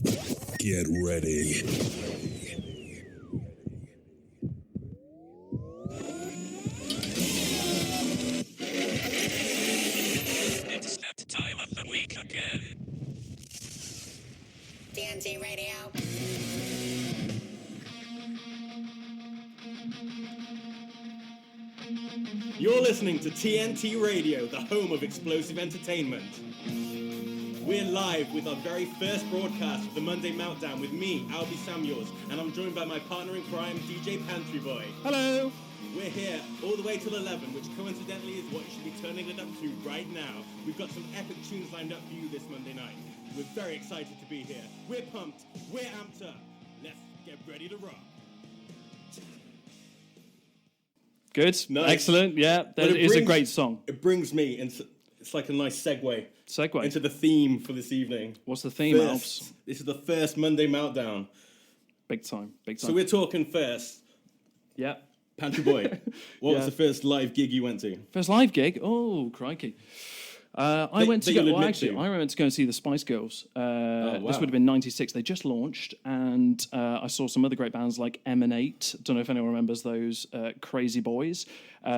Get ready. It's that time of the week again. TNT Radio. You're listening to TNT Radio, the home of explosive entertainment. We're live with our very first broadcast of the Monday Meltdown with me, Alby Samuels, and I'm joined by my partner in crime, DJ Pantry Boy. Hello. We're here all the way till 11, which coincidentally is what you should be turning it up to right now. We've got some epic tunes lined up for you this Monday night. We're very excited to be here. We're pumped. We're amped up. Let's get ready to rock. Good. Nice. Excellent. Yeah, that is a great song. It brings me into, it's like a nice segue into the theme for this evening. What's the theme, Alps? This is the first Monday Meltdown. Big time. So we're talking first. Yeah. Pantry Boy, what was the first live gig you went to? First live gig? Oh, crikey. I went to go and see the Spice Girls. This would have been 96. They just launched, and I saw some other great bands like Emanate. Don't know if anyone remembers those. Crazy Boys.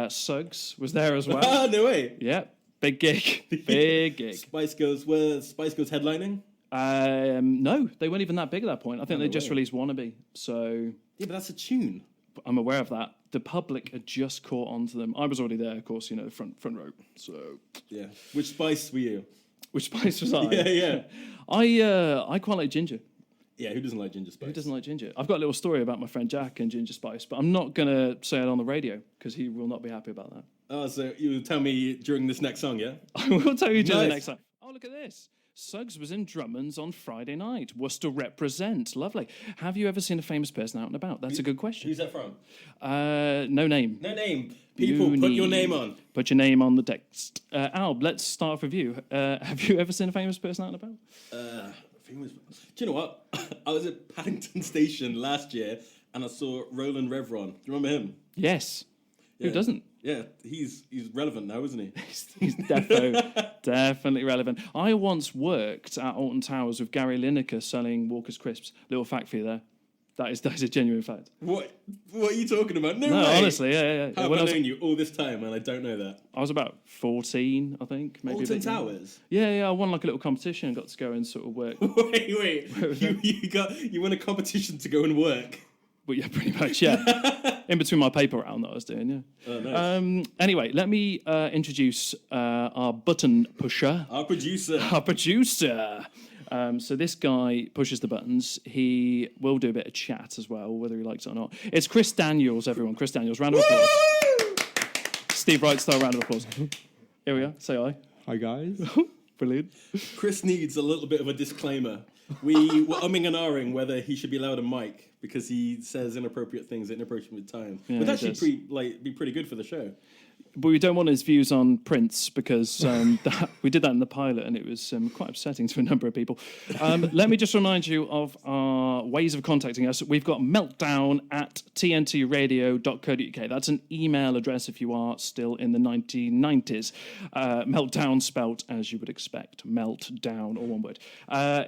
Suggs was there as well. Oh, no way. Yeah, big gig. Big gig. Spice Girls headlining? No, they weren't even that big at that point. I think they just released Wannabe. So yeah, but that's a tune. I'm aware of that. The public had just caught on to them. I was already there, of course, front row. So yeah. Which Spice were you? Which Spice was I? Yeah. I quite like ginger. Yeah, who doesn't like ginger spice? Who doesn't like ginger? I've got a little story about my friend Jack and ginger spice, but I'm not going to say it on the radio because he will not be happy about that. Oh, so you will tell me during this next song, yeah? I will tell you during the next song. Oh, look at this. Suggs was in Drummond's on Friday night. Worcester represent. Lovely. Have you ever seen a famous person out and about? That's a good question. Who's that from? No name. No name. People, put your name on. Put your name on the text. Alb, let's start off with you. Have you ever seen a famous person out and about? Do you know what? I was at Paddington Station last year and I saw Roland Revron. Do you remember him? Yes. Yeah. Who doesn't? Yeah, he's relevant now, isn't he? He's definitely relevant. I once worked at Alton Towers with Gary Lineker selling Walker's Crisps. Little fact for you there. That is a genuine fact. What are you talking about? No way. Honestly, yeah. How have I known you all this time and I don't know that? I was about 14, I think. Maybe Alton Towers? Yeah. I won like a little competition and got to go and sort of work. Wait. You won a competition to go and work? Well, yeah, pretty much, yeah. In between my paper round that I was doing, yeah. Oh, nice. Anyway, let me introduce our button pusher. Our producer. So this guy pushes the buttons. He will do a bit of chat as well, whether he likes it or not. It's Chris Daniels, everyone. Chris Daniels. Round of applause. Steve Wright style round of applause. Here we are. Say hi. Hi, guys. Brilliant. Chris needs a little bit of a disclaimer. We were umming and ahhing whether he should be allowed a mic because he says inappropriate things at inappropriate times. Yeah, but that should be pretty good for the show. But we don't want his views on Prince because we did that in the pilot and it was quite upsetting to a number of people. Let me just remind you of our ways of contacting us. We've got meltdown@tntradio.co.uk. That's an email address if you are still in the 1990s. Meltdown spelt as you would expect. Meltdown, all one word.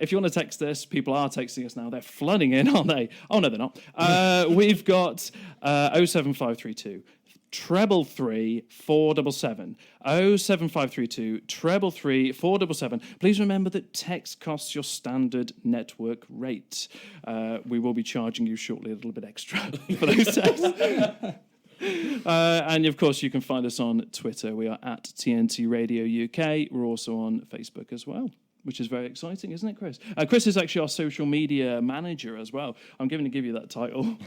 If you want to text us, people are texting us now. They're flooding in, aren't they? Oh, no, they're not. We've got 07532 333 477 07532 333 477. Please remember that text costs your standard network rate. We will be charging you shortly a little bit extra for those texts. And of course, you can find us on Twitter. We are at TNT Radio UK. We're also on Facebook as well, which is very exciting, isn't it, Chris? Chris is actually our social media manager as well. I'm going to give you that title.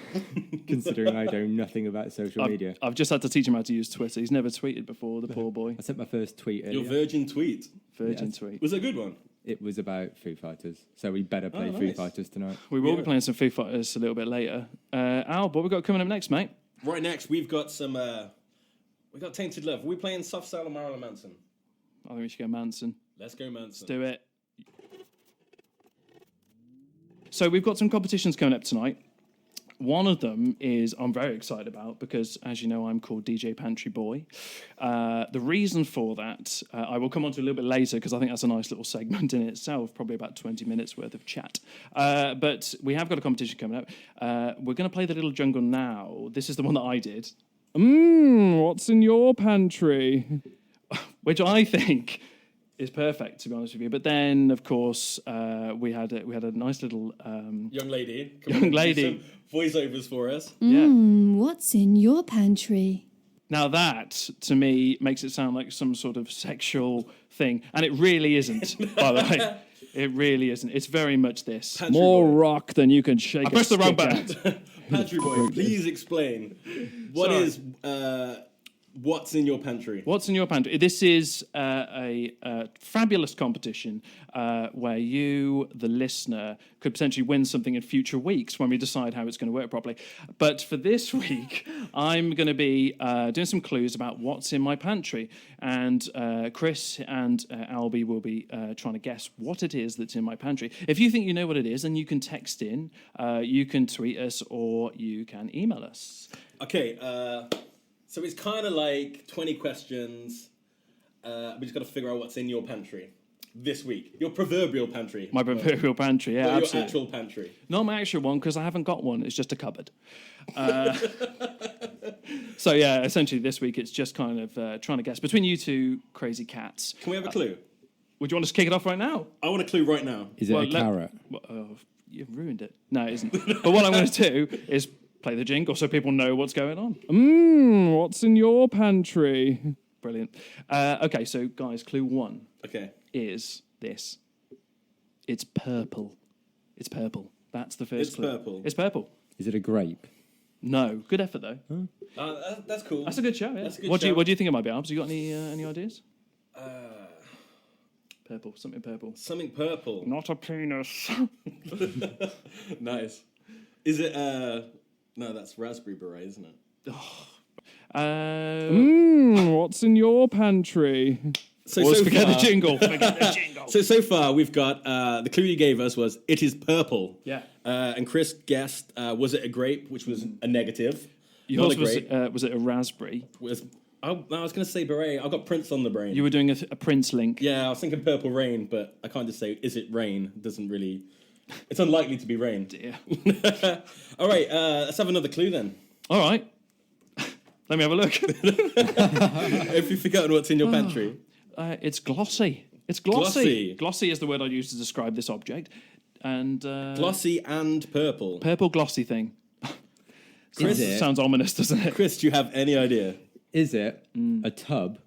Considering I know nothing about social media. I've just had to teach him how to use Twitter. He's never tweeted before, the poor boy. I sent my first tweet earlier. Your virgin tweet? Tweet. Was it a good one? It was about Foo Fighters, so we better play Foo Fighters tonight. We will be playing some Foo Fighters a little bit later. Al, what we got coming up next, mate? Right next, we've got some... we got Tainted Love. Are we playing Soft Cell or Marilyn Manson? I think we should go Manson. Let's go Manson. Let's do it. So we've got some competitions coming up tonight. One of them is I'm very excited about because, as you know, I'm called DJ Pantry Boy. The reason for that, I will come on to a little bit later because I think that's a nice little segment in itself, probably about 20 minutes worth of chat. But we have got a competition coming up. We're going to play the little jungle now. This is the one that I did. What's in your pantry? Which I think is perfect, to be honest with you. But then, of course, we had a nice little young lady. Young lady. Do some voiceovers for us. What's in your pantry? Now that, to me, makes it sound like some sort of sexual thing. And it really isn't, by the way. It really isn't. It's very much this. Pantry More boy. rock than you can shake. I pressed the wrong button. Pantry Boy, please explain. What's in your pantry? What's in your pantry? This is a fabulous competition where you, the listener, could potentially win something in future weeks when we decide how it's going to work properly. But for this week, I'm going to be doing some clues about what's in my pantry. And Chris and Alby will be trying to guess what it is that's in my pantry. If you think you know what it is, then you can text in, you can tweet us, or you can email us. Okay, so it's kind of like 20 questions. We just got to figure out what's in your pantry this week. Your proverbial pantry. My proverbial pantry, yeah, absolutely. Your actual pantry. Not my actual one, because I haven't got one. It's just a cupboard. So, yeah, essentially this week it's just kind of trying to guess. Between you two crazy cats. Can we have a clue? Would you want us to kick it off right now? I want a clue right now. Is it a carrot? You've ruined it. No, it isn't. But what I'm going to do is play the jingle so people know what's going on. What's in your pantry? Brilliant. Okay, so guys, clue one is this. It's purple. It's purple. That's the first clue. Purple. It's purple. Is it a grape? No. Good effort, though. That's cool. That's a good show, yeah. That's a good what show. do you think it might be, Albs? You got any ideas? Purple. Something purple. Something purple. Not a penis. Nice. Is it... No, that's raspberry beret, isn't it? What's in your pantry? Forget the jingle. Forget the jingle. So far, we've got the clue you gave us was it is purple. Yeah. And Chris guessed, was it a grape, which was a negative. Yours Not a grape. was it a raspberry? I was going to say beret. I've got Prince on the brain. You were doing a Prince link. Yeah, I was thinking purple rain, but I can't just say, is it rain? It doesn't really... It's unlikely to be rain. Dear. All right, let's have another clue then. All right. Let me have a look. If you've forgotten what's in your pantry. It's glossy. It's glossy. Glossy is the word I use to describe this object. And Glossy and purple. Purple glossy thing. Chris, Sounds ominous, doesn't it? Chris, do you have any idea? Is it a tub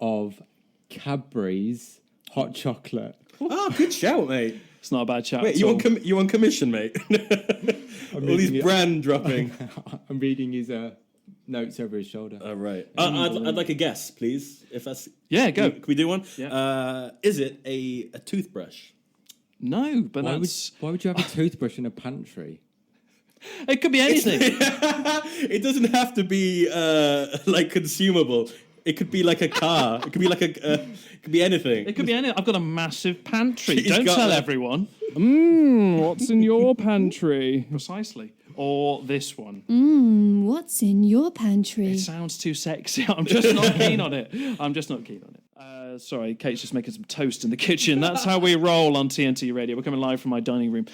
of Cadbury's hot chocolate? Oh, good shout, mate. It's not a bad shout. Wait, you on commission, mate? All these brand dropping. I'm reading his notes over his shoulder. Oh, right. I'd like a guess, please. If that's Yeah, go. Can we do one? Yeah. Is it a toothbrush? No, but Why would you have a toothbrush in a pantry? It could be anything. It doesn't have to be like consumable. It could be like a car. It could be like it could be anything. It could be anything. I've got a massive pantry. She's Don't got tell a- everyone. What's in your pantry? Precisely. Or this one. What's in your pantry? It sounds too sexy. I'm just not keen on it. I'm just not keen on it. Sorry, Kate's just making some toast in the kitchen. That's how we roll on TNT Radio. We're coming live from my dining room.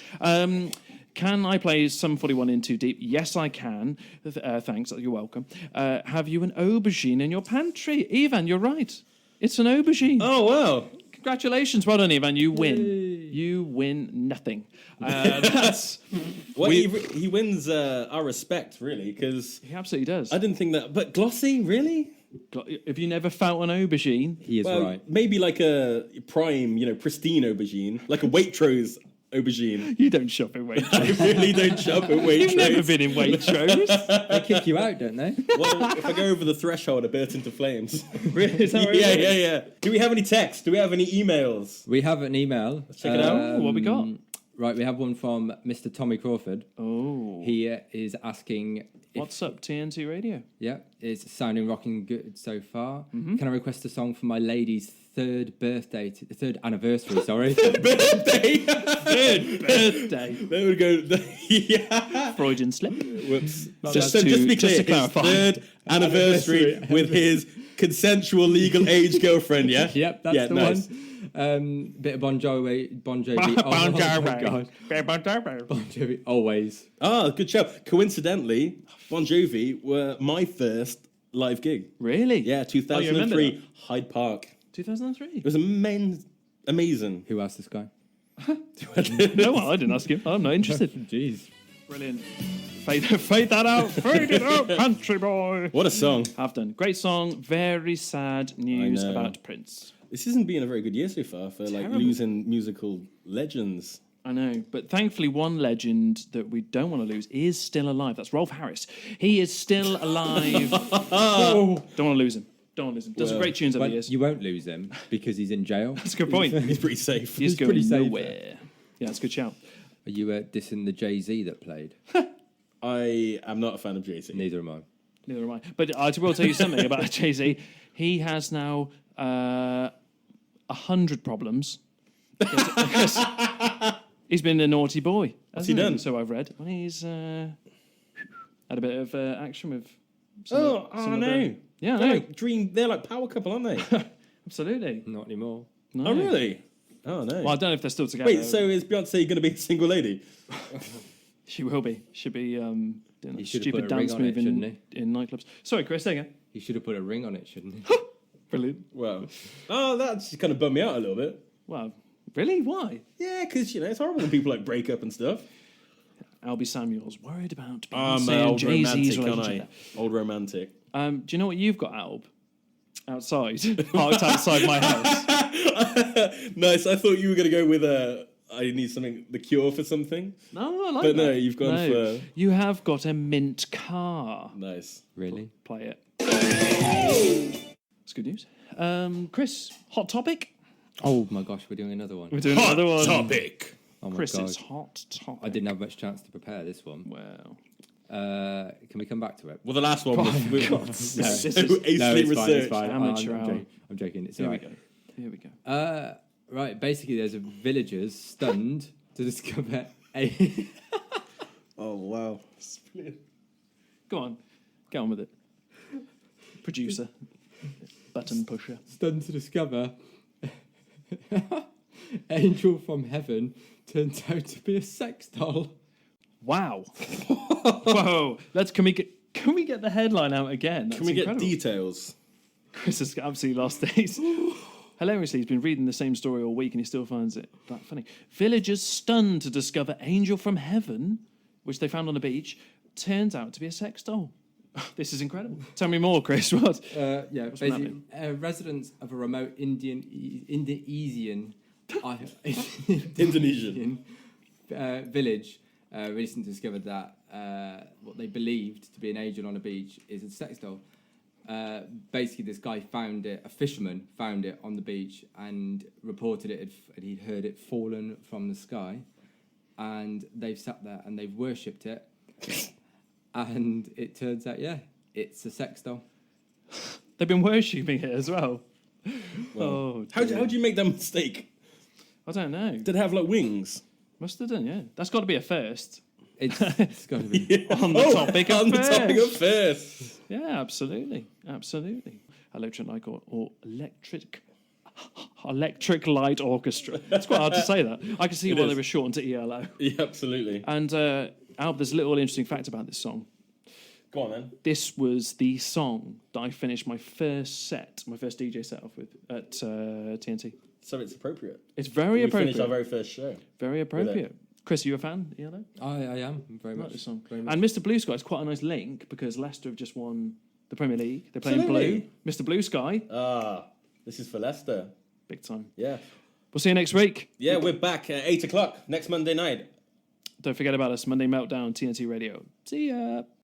Can I play Sum 41 in Too Deep? Yes, I can. Thanks. You're welcome. Have you an aubergine in your pantry? Ivan, you're right. It's an aubergine. Oh, wow. Congratulations. Well done, Ivan. You win. You win nothing. That's... He wins our respect, really, because He absolutely does. I didn't think that. But glossy, really? Have you never felt an aubergine? He is right. Maybe like a prime, pristine aubergine, like a Waitrose aubergine. You don't shop in Waitrose. I really don't shop at Waitrose. You've never been in Waitrose. They kick you out, don't they? Well, if I go over the threshold, I burst into flames. Really? Is that what it is? Yeah. Do we have any texts? Do we have any emails? We have an email. Let's check it out. What we got? Right, we have one from Mr. Tommy Crawford. Oh. He is asking... What's up, TNT Radio? Yeah, it's sounding rocking good so far. Can I request a song for my lady's third anniversary, sorry. Birthday. third birthday. They would go. Yeah. Freudian slip. Whoops. Just Just to be clear, to clarify. his third anniversary with his consensual legal age girlfriend. Yeah. Yep, that's the nice. one. Bit of Bon Jovi. Bon Oh my God. Jovi. Bon Jovi, always. Ah, good show. Coincidentally, Bon Jovi were my first live gig. Really? Yeah, you remember 2003, Hyde Park. 2003. It was amazing. Who asked this guy? No, I didn't ask him. I'm not interested. Jeez. Brilliant. Fade that out. Fade it out, Pantry Boy. What a song. Have done. Great song. Very sad news I know. about Prince. This hasn't been a very good year so far for like Terrible. losing musical legends. I know, but thankfully one legend that we don't want to lose is still alive. That's Rolf Harris. He is still alive. Don't want to lose him. Don't want to lose him. Does some great tunes over Well, the years. you won't lose him because he's in jail. That's a good point. He's pretty safe. He's going pretty safe, nowhere. Yeah, that's a good shout. Are you dissing the Jay-Z that played? I am not a fan of Jay-Z. Neither am I. Neither am I. But I will tell you something about Jay-Z. He has now 100 problems. Because he's been a naughty boy. What's he done? So I've read. Well, he's had a bit of action with some no. Yeah, I They're know. like they're like power couple, aren't they? Absolutely. Not anymore. No. Oh, really? Oh, no. Well, I don't know if they're still together. Wait, so is Beyonce going to be a single lady? She will be. She'll be doing He a should have stupid put a ring dance on it, move shouldn't in nightclubs. Sorry, Chris, say again. He should have put a ring on it, shouldn't he? Brilliant. Well, oh, that's just kind of bummed me out a little bit. Wow. Really? Why? Yeah, because, it's horrible when people like break up and stuff. Alby Samuels worried about I'm Beyonce and old Jay-Z's romantic, aren't I? relationship. Old romantic. Do you know what you've got, Alb? Outside. Parked outside my house. Nice. I thought you were going to go with I need something, The Cure for something. No, I like But that. no, you've gone for... You have got a mint car. Nice. Really? Play it. It's good news. Chris, hot topic? Oh my gosh, we're doing another one. We're doing another one. Topic. Oh my Chris's God. hot topic. I didn't have much chance to prepare this one. Well, Can we come back to it? Well, the last one was God. was No, so this is- hastily No, it's fine, it's researched. fine. Amateur hour. I'm joking. It's here all we right. go. Here we go. Right, basically there's a villagers stunned to discover a... Oh, wow. Go on. Get on with it. Producer. Button pusher. stunned to discover Angel from Heaven turns out to be a sex doll. Wow. Whoa. Can we get the headline out again? That's Can we get incredible. details? Chris has absolutely lost it. Hilariously, he's been reading the same story all week and he still finds it that funny. Villagers stunned to discover Angel from Heaven, which they found on the beach, turns out to be a sex doll. This is incredible. Tell me more, Chris. What? Yeah, basically, residents of a remote Indonesian village recently discovered that what they believed to be an angel on a beach is a sex doll. Basically, this guy found it, a fisherman found it on the beach and reported it, and he'd heard it fallen from the sky. And they've sat there and they've worshipped it. And it turns out, yeah, it's a sex doll. They've been worshipping it as well. Well, how do you make that mistake? I don't know. Did it have like wings? Must have done, yeah. That's got to be a first. It's got to be. On the topic of on the first. topic of first. Yeah, absolutely. Absolutely. Electric Light Orchestra. It's quite hard to say that. I can see why they were shortened to ELO. Yeah, absolutely. And Alb, there's a little interesting fact about this song. Go on then. This was the song that I finished my first DJ set off with at TNT. So it's appropriate. It's very We appropriate. finished our very first show. Very appropriate. Chris, are you a fan? ELO? I am very I much. like this song. Very much. And Mr. Blue Sky is quite a nice link because Leicester have just won the Premier League. They're playing Absolutely. Blue. Mr. Blue Sky, This is for Leicester. big time. Yeah. We'll see you next week. Yeah, we're back at 8 o'clock next Monday night. Don't forget about us, Monday Meltdown, TNT Radio. See ya.